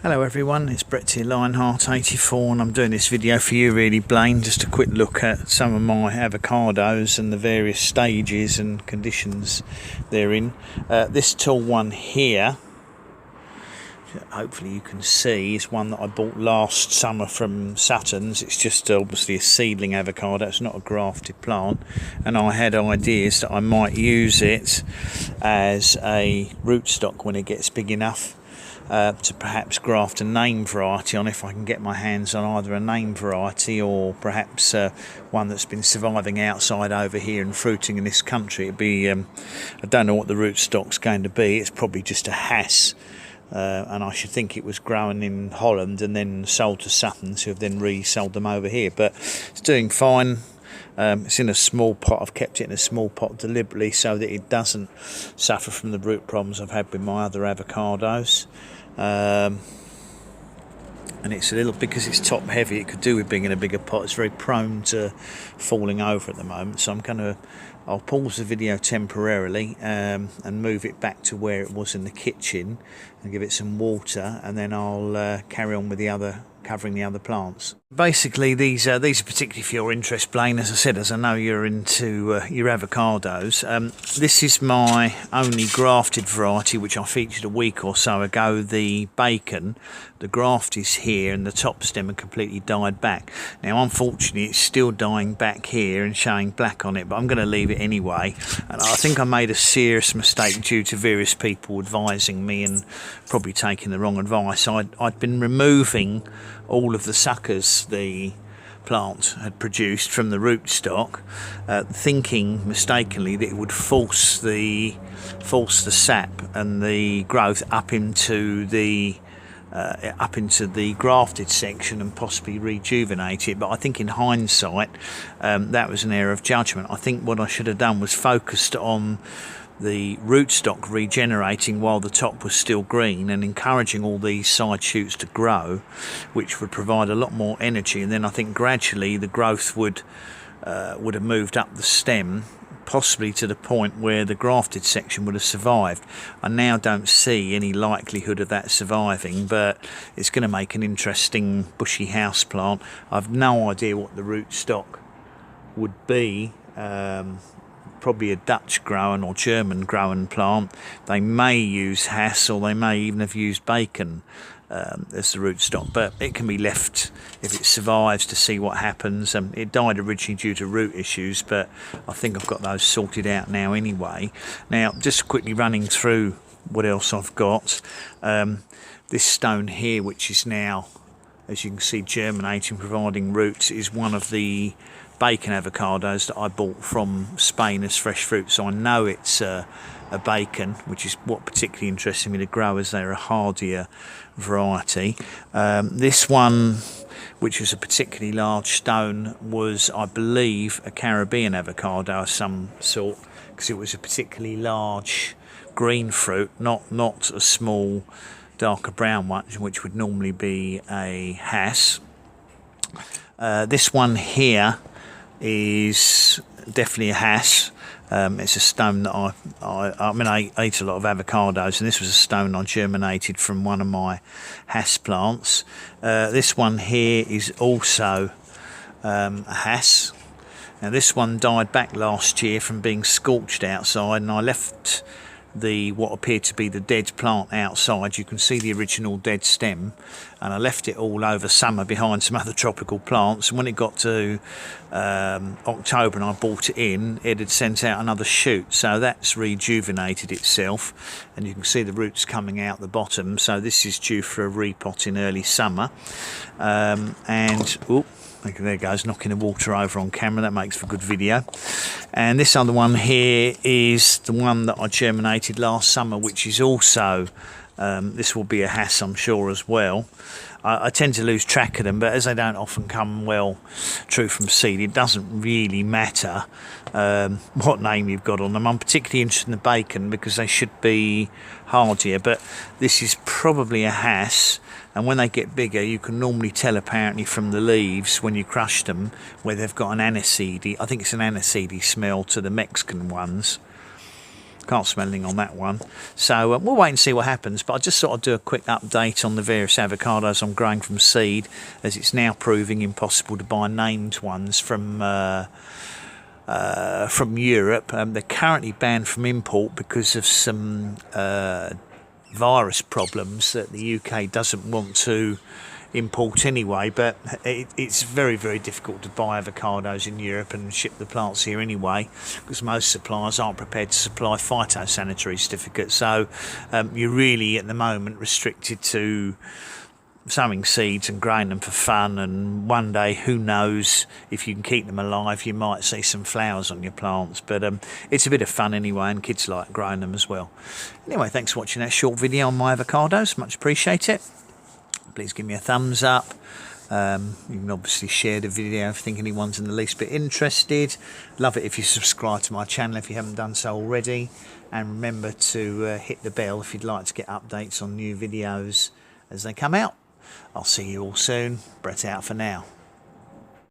Hello everyone, it's Brett here, Lionheart84, and I'm doing this video for you really, Blayne, just a quick look at some of my avocados and the various stages and conditions they're in. This tall one here, hopefully you can see, is one that I bought last summer from Sutton's. It's just obviously a seedling avocado, it's not a grafted plant, and I had ideas that I might use it as a rootstock when it gets big enough. To perhaps graft a name variety on, if I can get my hands on either a name variety or perhaps one that's been surviving outside over here and fruiting in this country. It'd be, I don't know what the rootstock's going to be, it's probably just a Hass, and I should think it was grown in Holland and then sold to Sutton's, who have then resold them over here, but it's doing fine. It's in a small pot. I've kept it in a small pot deliberately so that it doesn't suffer from the root problems I've had with my other avocados. And it's a little, because it's top heavy, it could do with being in a bigger pot. It's very prone to falling over at the moment, so I'll pause the video temporarily and move it back to where it was in the kitchen and give it some water, and then I'll carry on with covering the other plants. Basically, these are particularly for your interest, Blayne, as I said, as I know you're into your avocados. This is my only grafted variety, which I featured a week or so ago, the bacon. The graft is here and the top stem had completely died back. Now, unfortunately, it's still dying back here and showing black on it, but I'm going to leave it anyway. And I think I made a serious mistake due to various people advising me and probably taking the wrong advice. I'd been removing all of the suckers the plant had produced from the rootstock, thinking mistakenly that it would force the sap and the growth up into the grafted section and possibly rejuvenate it. But I think in hindsight that was an error of judgment. I think what I should have done was focused on the rootstock regenerating while the top was still green and encouraging all these side shoots to grow, which would provide a lot more energy, and then I think gradually the growth would have moved up the stem, possibly to the point where the grafted section would have survived. I now don't see any likelihood of that surviving, but it's going to make an interesting bushy house plant. I've no idea what the rootstock would be. Probably a Dutch grown or German grown plant. They may use Hass, or they may even have used bacon as the rootstock, but it can be left if it survives to see what happens. It died originally due to root issues, but I think I've got those sorted out now anyway. Now, just quickly running through what else I've got. This stone here, which is now, as you can see, germinating, providing roots, is one of the bacon avocados that I bought from Spain as fresh fruit, so I know it's a bacon, which is what particularly interested me to grow, as they're a hardier variety. This one, which was a particularly large stone, was, I believe, a Caribbean avocado of some sort, because it was a particularly large green fruit, not a small darker brown one, which would normally be a Hass. This one here is definitely a Hass. It's a stone that I ate a lot of avocados, and this was a stone I germinated from one of my Hass plants. This one here is also a Hass. Now, this one died back last year from being scorched outside, and I left what appeared to be the dead plant outside. You can see the original dead stem, and I left it all over summer behind some other tropical plants, and when it got to October and I brought it in, it had sent out another shoot, so that's rejuvenated itself, and you can see the roots coming out the bottom, so this is due for a repot in early summer. There it goes, knocking the water over on camera. That makes for good video. And this other one here is the one that I germinated last summer, which is also, this will be a Hass, I'm sure, as well. I tend to lose track of them, but as they don't often come true from seed, it doesn't really matter what name you've got on them. I'm particularly interested in the bacon because they should be hardier, but this is probably a Hass. And when they get bigger, you can normally tell apparently from the leaves when you crush them where they've got an aniseedy, I think it's an aniseedy smell to the Mexican ones. Can't smell anything on that one. So we'll wait and see what happens. But I just thought I'd do a quick update on the various avocados I'm growing from seed, as it's now proving impossible to buy named ones from Europe. They're currently banned from import because of some virus problems that the UK doesn't want to import anyway, but it's very, very difficult to buy avocados in Europe and ship the plants here anyway, because most suppliers aren't prepared to supply phytosanitary certificates. So you're really at the moment restricted to sowing seeds and growing them for fun, and one day, who knows, if you can keep them alive, you might see some flowers on your plants. But it's a bit of fun anyway, and kids like growing them as well. Anyway, thanks for watching that short video on my avocados, much appreciate it. Please give me a thumbs up. You can obviously share the video if you think anyone's in the least bit interested. Love it if you subscribe to my channel if you haven't done so already, and remember to hit the bell if you'd like to get updates on new videos as they come out. I'll see you all soon. Brett out for now.